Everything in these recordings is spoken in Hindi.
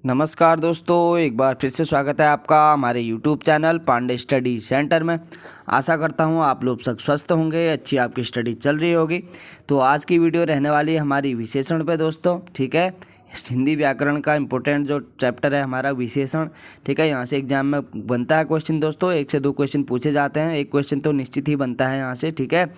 नमस्कार दोस्तों, एक बार फिर से स्वागत है आपका हमारे YouTube channel Pandey study centre में। आशा करता हूँ आप लोग सब स्वस्थ होंगे, अच्छी आपकी स्टडी चल रही होगी। तो आज की वीडियो रहने वाली है हमारी विशेषण पे दोस्तों, ठीक है। हिंदी व्याकरण का इम्पोर्टेंट जो चैप्टर है हमारा विशेषण, ठीक है। यहाँ से एग्जाम में बनता है क्वेश्चन दोस्तों, 1 से 2 क्वेश्चन पूछे जाते हैं, एक क्वेश्चन तो निश्चित ही बनता है यहाँ से, ठीक है।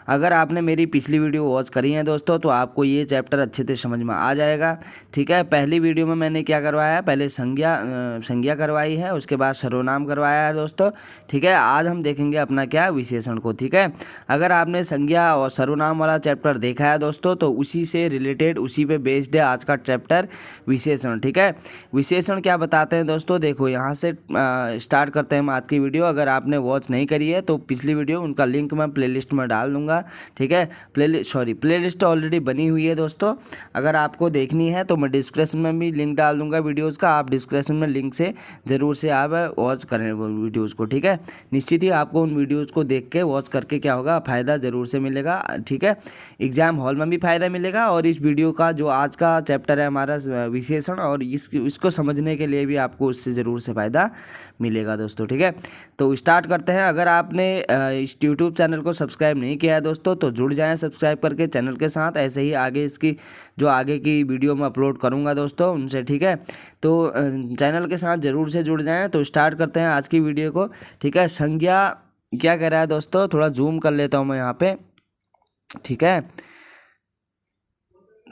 अगर आपने मेरी पिछली वीडियो वॉच करी है दोस्तों तो आपको ये चैप्टर अच्छे से समझ में आ जाएगा, ठीक है। पहली वीडियो में मैंने क्या करवाया है, पहले संज्ञा करवाई है, उसके बाद सर्वनाम करवाया है दोस्तों, ठीक है। आज हम देखेंगे अपना क्या विशेषण को, ठीक है। अगर आपने संज्ञा और सर्वनाम वाला चैप्टर देखा है दोस्तों तो उसी से रिलेटेड, उसी पे बेस्ड है आज का चैप्टर विशेषण, ठीक है। विशेषण क्या बताते हैं दोस्तों, देखो यहाँ से स्टार्ट करते हैं हम आज की वीडियो। अगर आपने वॉच नहीं करी है तो पिछली वीडियो उनका लिंक मैं प्लेलिस्ट में डाल दूंगा, ठीक है। प्लेलिस्ट ऑलरेडी बनी हुई है दोस्तों। अगर आपको देखनी है तो मैं डिस्क्रिप्शन में भी लिंक डाल दूंगा वीडियोस का, आप डिस्क्रिप्शन में लिंक से ज़रूर से आप वॉच करें वो वीडियोस को, ठीक है। निश्चित ही आपको उन वीडियोस को देख के वॉच करके क्या होगा, फ़ायदा ज़रूर से मिलेगा, ठीक है। एग्जाम हॉल में भी फ़ायदा मिलेगा और इस वीडियो का जो आज का चैप्टर है हमारा विशेषण, और इसको समझने के लिए भी आपको उससे ज़रूर से फ़ायदा मिलेगा दोस्तों, ठीक है। तो स्टार्ट करते हैं। अगर आपने इस यूट्यूब चैनल को सब्सक्राइब नहीं किया है दोस्तों तो जुड़ जाएं सब्सक्राइब करके चैनल के साथ, ऐसे ही आगे इसकी जो आगे की वीडियो मैं अपलोड करूंगा दोस्तों उनसे, ठीक है। तो चैनल के साथ ज़रूर से जुड़ जाएं। तो स्टार्ट करते हैं आज की वीडियो को, ठीक है। संज्ञा क्या कह रहा है दोस्तों, थोड़ा जूम कर लेता हूँ मैं यहाँ पे, ठीक है।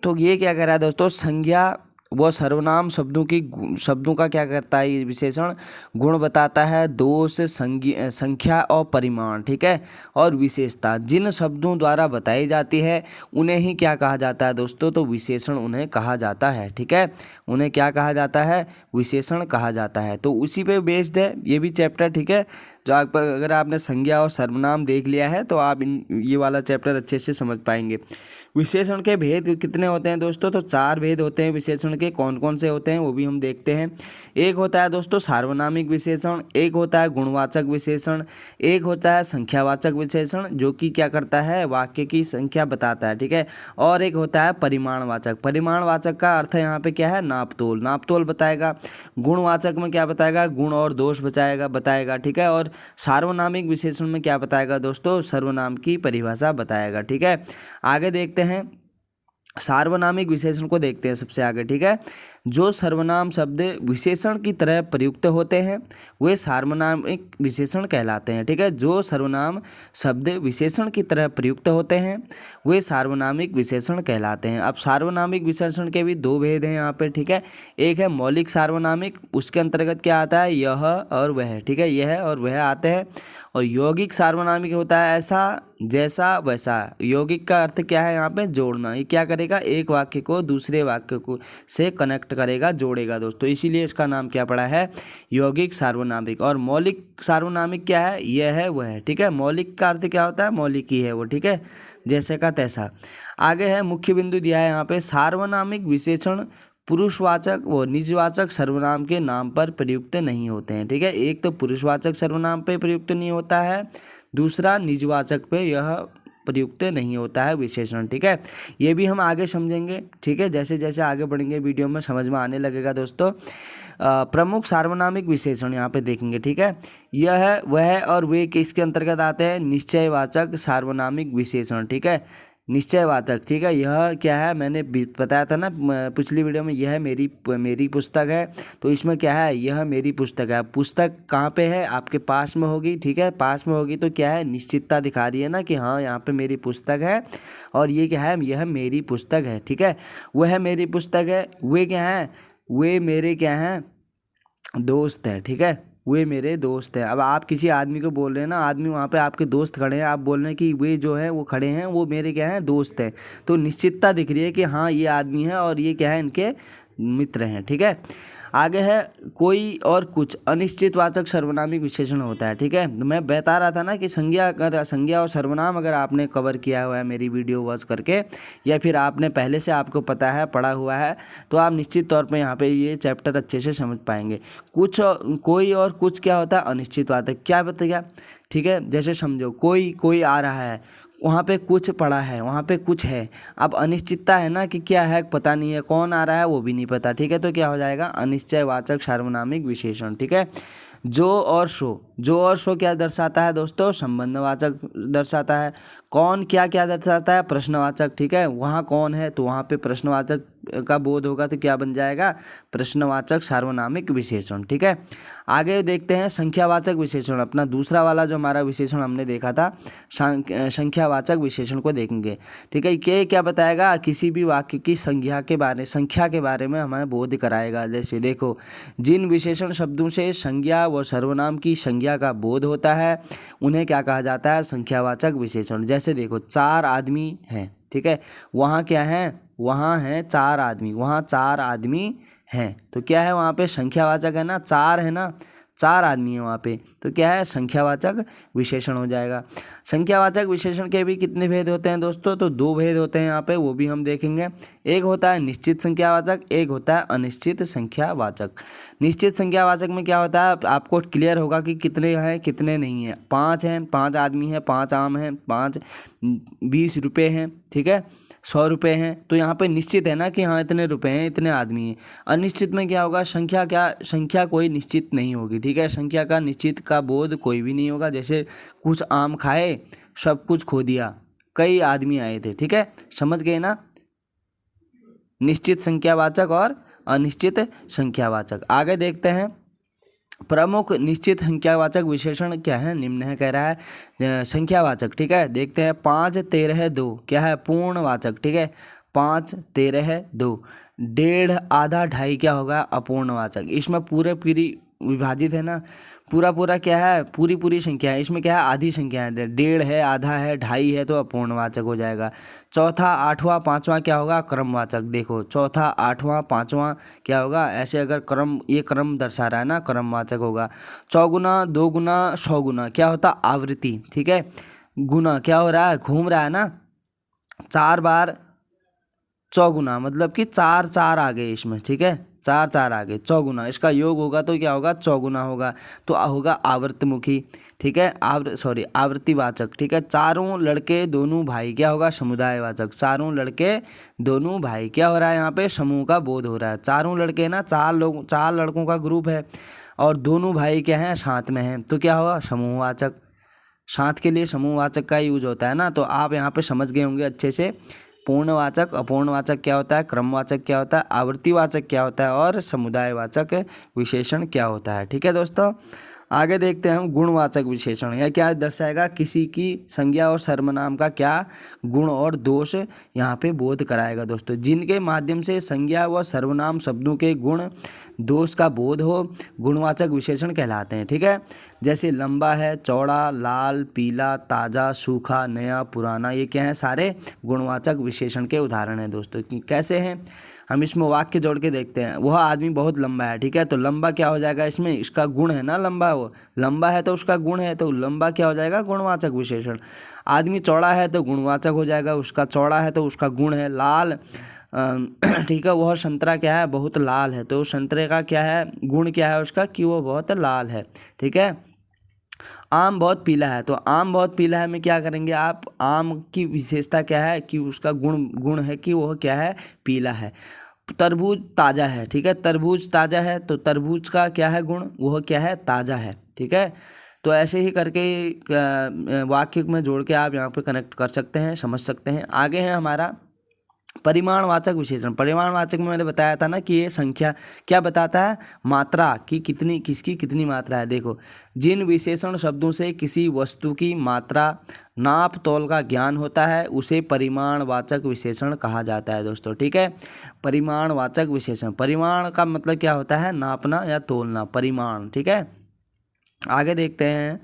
तो ये क्या कह रहा है दोस्तों, संज्ञा वो सर्वनाम शब्दों का क्या करता है, ये विशेषण गुण बताता है, दोष, संख्या और परिमाण, ठीक है। और विशेषता जिन शब्दों द्वारा बताई जाती है उन्हें ही क्या कहा जाता है दोस्तों, तो विशेषण उन्हें कहा जाता है, ठीक है। उन्हें क्या कहा जाता है, विशेषण कहा जाता है। तो उसी पे बेस्ड है ये भी चैप्टर, ठीक है। जो अगर आपने संज्ञा और सर्वनाम देख लिया है तो आप ये वाला चैप्टर अच्छे से समझ पाएंगे। विशेषण के भेद कितने होते हैं दोस्तों, तो 4 भेद होते हैं विशेषण के। कौन कौन से होते हैं वो भी हम देखते हैं। एक होता है दोस्तों सार्वनामिक विशेषण, एक होता है गुणवाचक विशेषण, एक होता है संख्यावाचक विशेषण जो कि क्या करता है, वाक्य की संख्या बताता है, ठीक है। और एक होता है परिमाणवाचक। परिमाणवाचक का अर्थ यहाँ पे क्या है, नापतोल बताएगा। गुणवाचक में क्या बताएगा, गुण और दोष बताएगा, ठीक है। और सार्वनामिक विशेषण में क्या बताएगा दोस्तों, सर्वनाम की परिभाषा बताएगा, ठीक है। आगे देखते हैं, सार्वनामिक विशेषण को देखते हैं सबसे आगे, ठीक है। जो सर्वनाम शब्द विशेषण की तरह प्रयुक्त होते हैं वे सार्वनामिक विशेषण कहलाते हैं, ठीक है। जो सर्वनाम शब्द विशेषण की तरह प्रयुक्त होते हैं वे सार्वनामिक विशेषण कहलाते हैं। अब सार्वनामिक विशेषण के भी 2 भेद हैं यहाँ पे, ठीक है। एक है मौलिक सार्वनामिक, उसके अंतर्गत क्या आता है, यह और वह, ठीक है। यह और वह आते हैं। और यौगिक सार्वनामिक होता है ऐसा जैसा वैसा। यौगिक का अर्थ क्या है, यहाँ पे जोड़ना। ये क्या करेगा, एक वाक्य को दूसरे वाक्य को से कनेक्ट करेगा, जोड़ेगा दोस्तों, इसीलिए इसका नाम क्या पड़ा है, यौगिक सार्वनामिक। और मौलिक सार्वनामिक क्या है, यह है वह है, ठीक है। मौलिक का अर्थ क्या होता है, मौलिक ही है वो, ठीक है, जैसे का तैसा। आगे है मुख्य बिंदु दिया है यहाँ पे, सार्वनामिक विशेषण पुरुषवाचक व निजवाचक सर्वनाम के नाम पर प्रयुक्त नहीं होते हैं, ठीक है। एक तो पुरुषवाचक सर्वनाम पे प्रयुक्त नहीं होता है, दूसरा निजवाचक पे यह प्रयुक्त नहीं होता है विशेषण, ठीक है। ये भी हम आगे समझेंगे, ठीक है। जैसे जैसे आगे बढ़ेंगे वीडियो में समझ में आने लगेगा दोस्तों। प्रमुख सार्वनामिक विशेषण यहाँ पे देखेंगे, ठीक है। यह है वह और वे किसके अंतर्गत आते हैं, निश्चयवाचक सार्वनामिक विशेषण, ठीक है। निश्चयवाचक, ठीक है। यह क्या है, मैंने बताया था ना पिछली वीडियो में, यह मेरी पुस्तक है। तो इसमें क्या है, यह मेरी पुस्तक है। पुस्तक कहाँ पे है, आपके पास में होगी, ठीक है। पास में होगी तो क्या है, निश्चितता दिखा रही है ना कि हाँ यहाँ पे मेरी पुस्तक है। और ये क्या है, यह मेरी पुस्तक है, ठीक है। वह मेरी पुस्तक है, वे क्या है, वे मेरे क्या हैं, दोस्त हैं, ठीक है। वे मेरे दोस्त हैं। अब आप किसी आदमी को बोल रहे हैं ना, आदमी वहाँ पे आपके दोस्त खड़े हैं, आप बोल रहे हैं कि वे जो हैं वो खड़े हैं, वो मेरे क्या हैं, दोस्त हैं। तो निश्चितता दिख रही है कि हाँ ये आदमी है और ये क्या है, इनके मित्र हैं, ठीक है। आगे है कोई और कुछ अनिश्चितवाचक सर्वनामिक विशेषण होता है, ठीक है। मैं बता रहा था ना कि संज्ञा और सर्वनाम अगर आपने कवर किया हुआ है मेरी वीडियो वॉच करके, या फिर आपने पहले से आपको पता है, पढ़ा हुआ है, तो आप निश्चित तौर पे यहाँ पे ये चैप्टर अच्छे से समझ पाएंगे। कोई और कुछ क्या होता है, अनिश्चितवाचक, क्या बताएगा, ठीक है। जैसे समझो कोई आ रहा है, वहाँ पे कुछ पड़ा है, वहाँ पे कुछ है। अब अनिश्चितता है ना कि क्या है पता नहीं है, कौन आ रहा है वो भी नहीं पता, ठीक है। तो क्या हो जाएगा, अनिश्चयवाचक सार्वनामिक विशेषण, ठीक है। जो और सो क्या दर्शाता है दोस्तों, संबंधवाचक दर्शाता है। कौन क्या क्या दर्शाता है, प्रश्नवाचक, ठीक है। वहाँ कौन है तो वहाँ पे प्रश्नवाचक का बोध होगा तो क्या बन जाएगा, प्रश्नवाचक सार्वनामिक विशेषण, ठीक है। आगे देखते हैं संख्यावाचक विशेषण, अपना दूसरा वाला जो हमारा विशेषण हमने देखा था, संख्यावाचक विशेषण को देखेंगे, ठीक है। ये क्या बताएगा, किसी भी वाक्य की संख्या के बारे में हमें बोध कराएगा। जैसे देखो, जिन विशेषण शब्दों से संज्ञा व सर्वनाम की संज्ञा का बोध होता है उन्हें क्या कहा जाता है, संख्यावाचक विशेषण। जैसे देखो, 4 आदमी हैं, ठीक है। वहाँ क्या है, वहाँ हैं 4 आदमी, वहाँ 4 आदमी हैं, तो क्या है वहाँ पे संख्यावाचक है ना, 4 है ना, 4 आदमी है वहाँ पे, तो क्या है, संख्यावाचक विशेषण हो जाएगा। संख्यावाचक विशेषण के भी कितने भेद होते हैं दोस्तों, तो 2 भेद होते हैं यहाँ पे, वो भी हम देखेंगे। एक होता है निश्चित संख्यावाचक, एक होता है अनिश्चित संख्यावाचक। निश्चित संख्यावाचक में क्या होता है, आपको क्लियर होगा कि कितने हैं कितने नहीं हैं। 5 हैं, 5 आदमी हैं, 5 आम हैं, 5 20 रुपये हैं, ठीक है, 100 रुपये हैं। तो यहाँ पे निश्चित है ना कि हाँ इतने रुपए हैं, इतने आदमी हैं। अनिश्चित में क्या होगा, संख्या कोई निश्चित नहीं होगी, ठीक है। संख्या का निश्चित का बोध कोई भी नहीं होगा। जैसे कुछ आम खाए, सब कुछ खो दिया, कई आदमी आए थे, ठीक है, समझ गए ना। निश्चित संख्यावाचक और अनिश्चित संख्यावाचक। आगे देखते हैं, प्रमुख निश्चित संख्यावाचक विशेषण क्या है, निम्न है, कह रहा है संख्यावाचक, ठीक है। देखते हैं, 5 13 2 क्या है, पूर्णवाचक, ठीक है। 5 13 2। 1.5 आधा ढाई क्या होगा, अपूर्णवाचक। इसमें पूरे पूरी विभाजित है ना, पूरा क्या है, पूरी संख्या है। इसमें क्या है, आधी संख्या है, 1.5 है, आधा है, ढाई है, तो अपूर्णवाचक हो जाएगा। चौथा आठवां पांचवां क्या होगा, क्रमवाचक। देखो, चौथा आठवां पांचवां क्या होगा, ऐसे अगर ये क्रम दर्शा रहा है ना, क्रमवाचक होगा। चौगुना 2 गुना 100 गुना क्या होता, आवृत्ति, ठीक है। गुना क्या हो रहा है, घूम रहा है ना, 4 बार चौगुना, मतलब कि 4 4 आ गए इसमें, ठीक है, 4 4 आ गए, चौगुना, इसका योग होगा तो क्या होगा, चौगुना होगा, तो होगा आवर्तमुखी, ठीक है। आवृत्तिवाचक, ठीक है। चारों लड़के दोनों भाई क्या होगा, समुदायवाचक। चारों लड़के दोनों भाई क्या हो रहा है, यहाँ पे समूह का बोध हो रहा है। चारों लड़के ना, 4 लड़कों का ग्रुप है और दोनों भाई क्या हैं, साथ में हैं, तो क्या होगा, समूहवाचक। साथ के लिए समूहवाचक का यूज होता है ना, तो आप यहाँ पे समझ गए होंगे अच्छे से। पूर्णवाचक, अपूर्णवाचक क्या होता है, क्रमवाचक क्या होता है, आवृत्तिवाचक क्या होता है, और समुदायवाचक विशेषण क्या होता है, ठीक है दोस्तों। आगे देखते हैं हम गुणवाचक विशेषण। यह क्या दर्शाएगा, किसी की संज्ञा और सर्वनाम का क्या गुण और दोष यहाँ पे बोध कराएगा दोस्तों। जिनके माध्यम से संज्ञा व सर्वनाम शब्दों के गुण दोष का बोध हो, गुणवाचक विशेषण कहलाते हैं, ठीक है। जैसे लंबा है, चौड़ा, लाल, पीला, ताज़ा, सूखा, नया, पुराना, ये क्या है, सारे गुणवाचक विशेषण के उदाहरण हैं दोस्तों। कैसे हैं, हम इसमें वाक्य जोड़ के देखते हैं। वह आदमी बहुत लंबा है, ठीक है, तो लंबा क्या हो जाएगा, इसमें इसका गुण है ना, लंबा, वो लंबा है तो उसका गुण है, तो लंबा क्या हो जाएगा, गुणवाचक विशेषण। आदमी चौड़ा है तो गुणवाचक हो जाएगा, उसका चौड़ा है तो उसका गुण है। लाल ठीक है, वह संतरा क्या है, बहुत लाल है, तो संतरे का क्या है, गुण क्या है उसका, कि वो बहुत लाल है, ठीक है। आम बहुत पीला है, तो आम बहुत पीला है में क्या करेंगे आप, आम की विशेषता क्या है, कि उसका गुण है कि वह क्या है, पीला है। तरबूज ताज़ा है, ठीक है, तरबूज ताज़ा है, तो तरबूज का क्या है गुण, वह क्या है, ताज़ा है, ठीक है। तो ऐसे ही करके वाक्य में जोड़ के आप यहाँ पे कनेक्ट कर सकते हैं, समझ सकते हैं। आगे है हमारा परिमाणवाचक विशेषण। परिमाणवाचक में मैंने बताया था ना कि ये संख्या क्या बताता है, मात्रा की कितनी, किसकी कितनी मात्रा है। देखो, जिन विशेषण शब्दों से किसी वस्तु की मात्रा, नाप तोल का ज्ञान होता है उसे परिमाणवाचक विशेषण कहा जाता है दोस्तों, ठीक है। परिमाणवाचक विशेषण, परिमाण का मतलब क्या होता है, नापना या तोलना, परिमाण, ठीक है। आगे देखते हैं,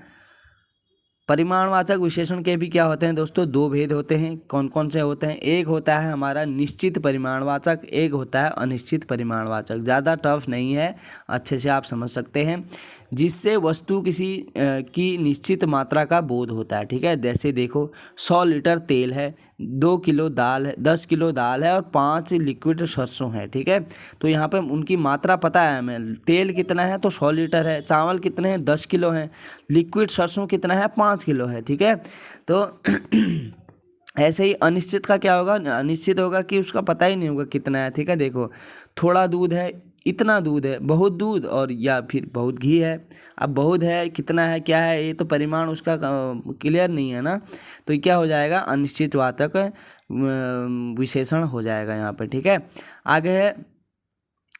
परिमाणवाचक विशेषण के भी क्या होते हैं दोस्तों, 2 भेद होते हैं। कौन कौन से होते हैं, एक होता है हमारा निश्चित परिमाणवाचक, एक होता है अनिश्चित परिमाणवाचक। ज़्यादा टफ नहीं है, अच्छे से आप समझ सकते हैं। जिससे वस्तु किसी की निश्चित मात्रा का बोध होता है, ठीक है। जैसे देखो, 100 लीटर तेल है, 2 किलो दाल है, 10 किलो दाल है और 5 लिक्विड सरसों है, ठीक है। तो यहाँ पे उनकी मात्रा पता है हमें, तेल कितना है तो 100 लीटर है, चावल कितने हैं 10 किलो हैं, लिक्विड सरसों कितना है 5 किलो है, ठीक है। तो ऐसे ही अनिश्चित का क्या होगा, अनिश्चित होगा कि उसका पता ही नहीं होगा कितना है, ठीक है। देखो थोड़ा दूध है, इतना दूध है, बहुत दूध, और या फिर बहुत घी है। अब बहुत है, कितना है, क्या है, ये तो परिमाण उसका क्लियर नहीं है ना, तो ये क्या हो जाएगा, अनिश्चितवाचक विशेषण हो जाएगा यहाँ पे, ठीक है। आगे है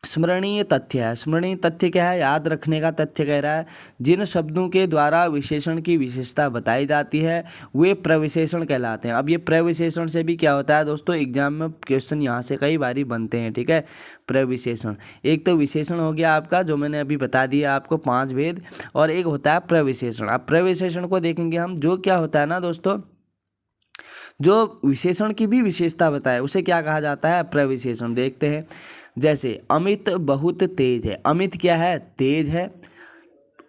स्मरणीय तथ्य है। स्मरणीय तथ्य क्या है, याद रखने का तथ्य कह रहा है। जिन शब्दों के द्वारा विशेषण की विशेषता बताई जाती है वे प्रविशेषण कहलाते हैं। अब ये प्रविशेषण से भी क्या होता है दोस्तों, एग्जाम में क्वेश्चन यहाँ से कई बारी बनते हैं, ठीक है। प्रविशेषण, एक तो विशेषण हो गया आपका जो मैंने अभी बता दिया आपको 5 भेद, और एक होता है प्रविशेषण। अब प्रविशेषण को देखेंगे हम, जो क्या होता है ना दोस्तों, जो विशेषण की भी विशेषता बताए उसे क्या कहा जाता है, प्रविशेषण। देखते हैं, जैसे अमित बहुत तेज है। अमित क्या है, तेज है,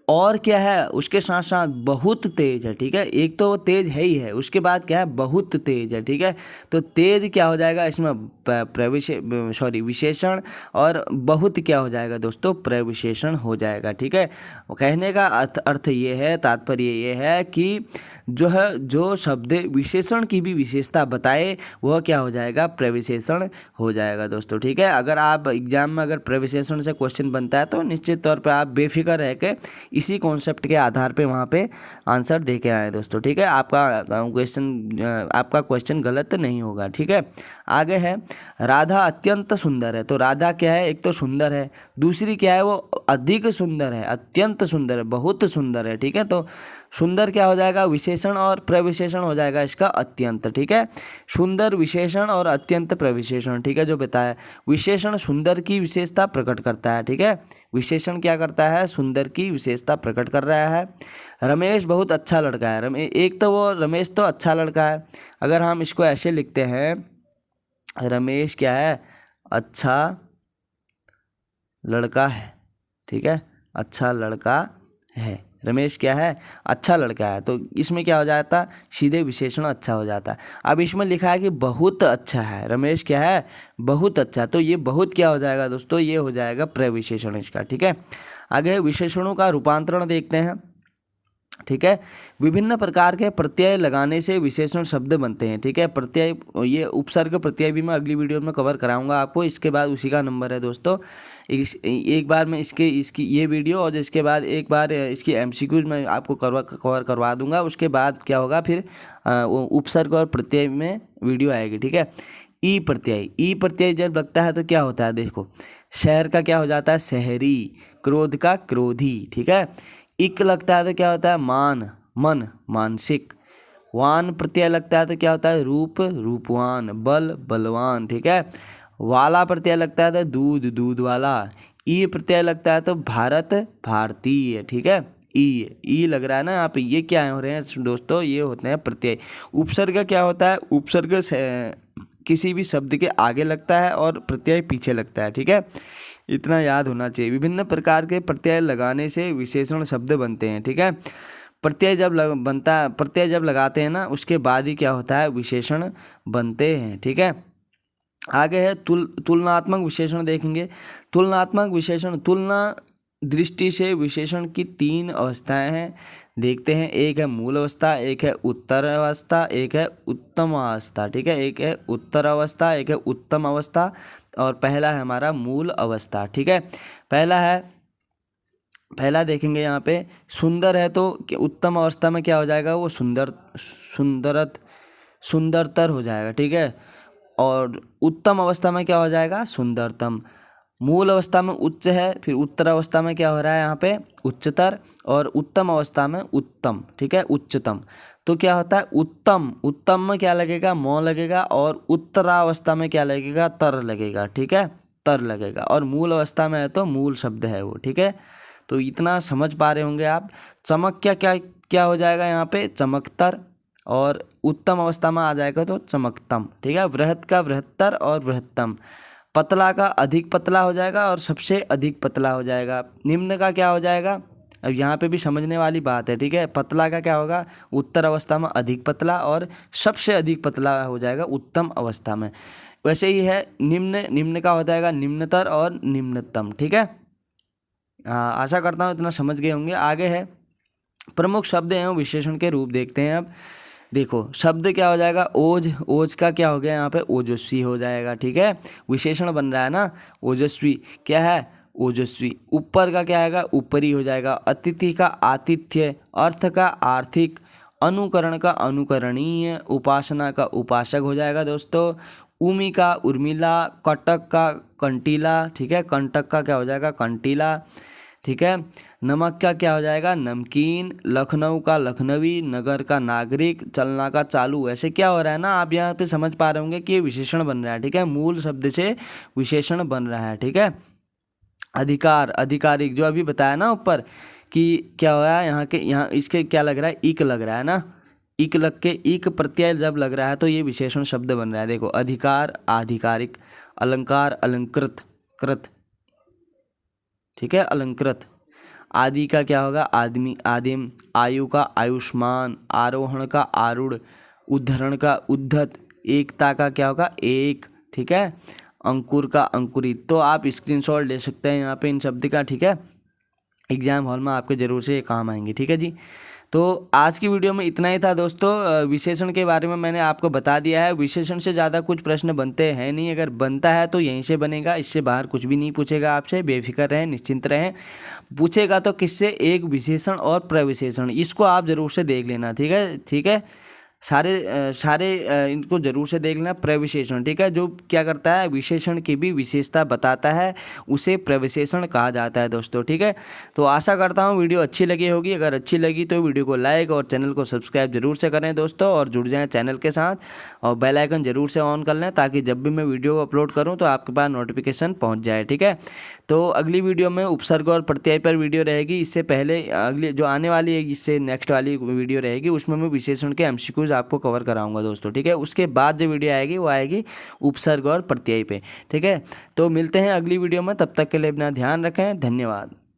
और क्या है उसके साथ साथ बहुत तेज है, ठीक है। एक तो वो तेज है ही है, उसके बाद क्या है, बहुत तेज है, ठीक है। तो तेज क्या हो जाएगा इसमें, विशेषण, और बहुत क्या हो जाएगा दोस्तों, प्रविशेषण हो जाएगा, ठीक है। कहने का अर्थ ये है, तात्पर्य ये है कि जो शब्द विशेषण की भी विशेषता बताए वह क्या हो जाएगा, प्रविशेषण हो जाएगा दोस्तों, ठीक है। अगर आप एग्जाम में अगर प्रविशेषण से क्वेश्चन बनता है तो निश्चित तौर पर आप बेफिक्र रह के इसी कॉन्सेप्ट के आधार पे वहाँ पे आंसर दे के आए दोस्तों, ठीक है। आपका क्वेश्चन गलत नहीं होगा, ठीक है। आगे है राधा अत्यंत सुंदर है। तो राधा क्या है, एक तो सुंदर है, दूसरी क्या है, वो अधिक सुंदर है, अत्यंत सुंदर है, बहुत सुंदर है, ठीक है। तो सुंदर क्या हो जाएगा, विशेषण, और प्रविशेषण हो जाएगा इसका अत्यंत, ठीक है। सुंदर विशेषण और अत्यंत प्रविशेषण, ठीक है। जो बताया, विशेषण सुंदर की विशेषता प्रकट करता है, ठीक है। विशेषण क्या करता है, सुंदर की विशेषता प्रकट कर रहा है। रमेश बहुत अच्छा लड़का है। एक तो वो रमेश तो अच्छा लड़का है, अगर हम इसको ऐसे लिखते हैं, रमेश क्या है, अच्छा लड़का है, ठीक है। अच्छा लड़का है, रमेश क्या है, अच्छा लड़का है। तो इसमें क्या हो जाता, सीधे विशेषण अच्छा हो जाता है। अब इसमें लिखा है कि बहुत अच्छा है, रमेश क्या है, बहुत अच्छा, तो ये बहुत क्या हो जाएगा दोस्तों, ये हो जाएगा प्रविशेषण इसका, ठीक है। आगे विशेषणों का रूपांतरण देखते हैं, ठीक है। विभिन्न प्रकार के प्रत्यय लगाने से विशेषण शब्द बनते हैं, ठीक है। प्रत्यय, ये उपसर्ग प्रत्यय भी मैं अगली वीडियो में कवर कराऊंगा आपको, इसके बाद उसी का नंबर है दोस्तों। एक बार मैं इसकी ये वीडियो, और इसके बाद एक बार इसकी एमसीक्यूज मैं आपको कवर करवा दूंगा। उसके बाद क्या होगा फिर, वो उपसर्ग और प्रत्यय में वीडियो आएगी, ठीक है। ई प्रत्यय, ई प्रत्यय जब लगता है तो क्या होता है, देखो शहर का क्या हो जाता है, शहरी, क्रोध का क्रोधी, ठीक है। इक लगता है तो क्या होता है, मान, मन, मानसिक। वान प्रत्यय लगता है तो क्या होता है, रूप, रूपवान, बल, बलवान, ठीक है। वाला प्रत्यय लगता है तो दूध, दूध वाला। ई प्रत्यय लगता है तो भारत, भारतीय, ठीक है। ई लग रहा है ना यहाँ पे, ये क्या हो रहे हैं दोस्तों, ये होते हैं प्रत्यय। उपसर्ग क्या होता है, उपसर्ग से किसी भी शब्द के आगे लगता है और प्रत्यय पीछे लगता है, ठीक है। इतना याद होना चाहिए। विभिन्न प्रकार के प्रत्यय लगाने से विशेषण शब्द बनते हैं, ठीक है। प्रत्यय जब लगाते हैं ना, उसके बाद ही क्या होता है, विशेषण बनते हैं, ठीक है। आगे है तुलनात्मक विशेषण देखेंगे। तुलनात्मक विशेषण, तुलना दृष्टि से विशेषण की 3 अवस्थाएं हैं, देखते हैं। एक है मूल अवस्था, एक है उत्तर अवस्था, एक है उत्तम अवस्था, ठीक है। एक है उत्तर अवस्था, एक है उत्तम अवस्था, और पहला है हमारा मूल अवस्था, ठीक है। पहला देखेंगे यहाँ पे, सुंदर है तो उत्तम अवस्था में क्या हो जाएगा, वो सुंदरतर हो जाएगा, ठीक है। और उत्तम अवस्था में क्या हो जाएगा, सुंदरतम। मूल अवस्था में उच्च है, फिर उत्तर अवस्था में क्या हो रहा है यहाँ पे, उच्चतर, और उत्तम अवस्था में उत्तम, ठीक है, उच्चतम। तो क्या होता है, उत्तम, उत्तम में क्या लगेगा, म लगेगा, और उत्तरावस्था में क्या लगेगा, तर लगेगा, ठीक है, तर लगेगा। और मूल अवस्था में है तो मूल शब्द है वो, ठीक है। तो इतना समझ पा रहे होंगे आप। चमक क्या क्या क्या हो जाएगा यहाँ पे, चमकतर, और उत्तम अवस्था में आ जाएगा तो चमकतम, ठीक है। वृहत का वृहत्तर और वृहत्तम। पतला का अधिक पतला हो जाएगा और सबसे अधिक पतला हो जाएगा। निम्न का क्या हो जाएगा, अब यहाँ पे भी समझने वाली बात है, ठीक है। पतला का क्या होगा, उत्तर अवस्था में अधिक पतला, और सबसे अधिक पतला हो जाएगा उत्तम अवस्था में। वैसे ही है निम्न, निम्न का हो जाएगा निम्नतर और निम्नतम, ठीक है। आशा करता हूँ इतना समझ गए होंगे। आगे है प्रमुख शब्द एवं विशेषण के रूप देखते हैं अब। देखो शब्द क्या हो जाएगा, ओज, ओज का क्या हो गया यहाँ पे ओजस्वी हो जाएगा, ठीक है। विशेषण बन रहा है ना, ओजस्वी क्या है, ओजस्वी। ऊपर का क्या आएगा, ऊपरी हो जाएगा। अतिथि का आतिथ्य, अर्थ का आर्थिक, अनुकरण का अनुकरणीय, उपासना का उपासक हो जाएगा दोस्तों। उमी का उर्मिला, कटक का कंटीला, ठीक है। कंटक का क्या हो जाएगा, कंटीला, ठीक है। नमक का क्या हो जाएगा, नमकीन। लखनऊ का लखनवी, नगर का नागरिक, चलना का चालू। ऐसे क्या हो रहा है ना, आप यहाँ पे समझ पा रहे होंगे कि ये विशेषण बन रहा है, ठीक है। मूल शब्द से विशेषण बन रहा है, ठीक है। अधिकार, अधिकारिक, जो अभी बताया ना ऊपर कि क्या हो रहा है यहाँ के, यहाँ इसके क्या लग रहा है, इक लग रहा है ना, इक लग के, इक प्रत्यय जब लग रहा है तो ये विशेषण शब्द बन रहा है। देखो अधिकार आधिकारिक, अलंकार अलंकृत, कृत, ठीक है, अलंकृत। आदि का क्या होगा, आदमी आदिम। आयु का आयुष्मान, आरोहण का आरूढ़, उद्धरण का उद्धत, एकता का क्या होगा, एक, ठीक है। अंकुर का अंकुरित। तो आप स्क्रीनशॉट ले सकते हैं यहाँ पे इन शब्द का, ठीक है। एग्जाम हॉल में आपके ज़रूर से ये काम आएंगे, ठीक है जी। तो आज की वीडियो में इतना ही था दोस्तों। विशेषण के बारे में मैंने आपको बता दिया है। विशेषण से ज़्यादा कुछ प्रश्न बनते हैं नहीं, अगर बनता है तो यहीं से बनेगा, इससे बाहर कुछ भी नहीं पूछेगा आपसे। बेफिक्र रहें, निश्चिंत रहें। पूछेगा तो किससे, एक विशेषण और प्रविशेषण, इसको आप ज़रूर से देख लेना, ठीक है, ठीक है। सारे इनको जरूर से देख लेना। प्रविशेषण, ठीक है, जो क्या करता है, विशेषण की भी विशेषता बताता है, उसे प्रविशेषण कहा जाता है दोस्तों, ठीक है। तो आशा करता हूँ वीडियो अच्छी लगी होगी। अगर अच्छी लगी तो वीडियो को लाइक और चैनल को सब्सक्राइब जरूर से करें दोस्तों, और जुड़ जाएं चैनल के साथ, और बेल आइकन जरूर से ऑन कर लें, ताकि जब भी मैं वीडियो अपलोड करूँ तो आपके पास नोटिफिकेशन पहुँच जाए, ठीक है। तो अगली वीडियो में उपसर्ग और प्रत्यय पर वीडियो रहेगी। इससे पहले अगली जो आने वाली है, इससे नेक्स्ट वाली वीडियो रहेगी, उसमें मैं विशेषण के एमसीक्यूज आपको कवर कराऊंगा दोस्तों, ठीक है। उसके बाद जो वीडियो आएगी वो आएगी उपसर्ग और प्रत्यय पे, ठीक है। तो मिलते हैं अगली वीडियो में, तब तक के लिए अपना ध्यान रखें, धन्यवाद।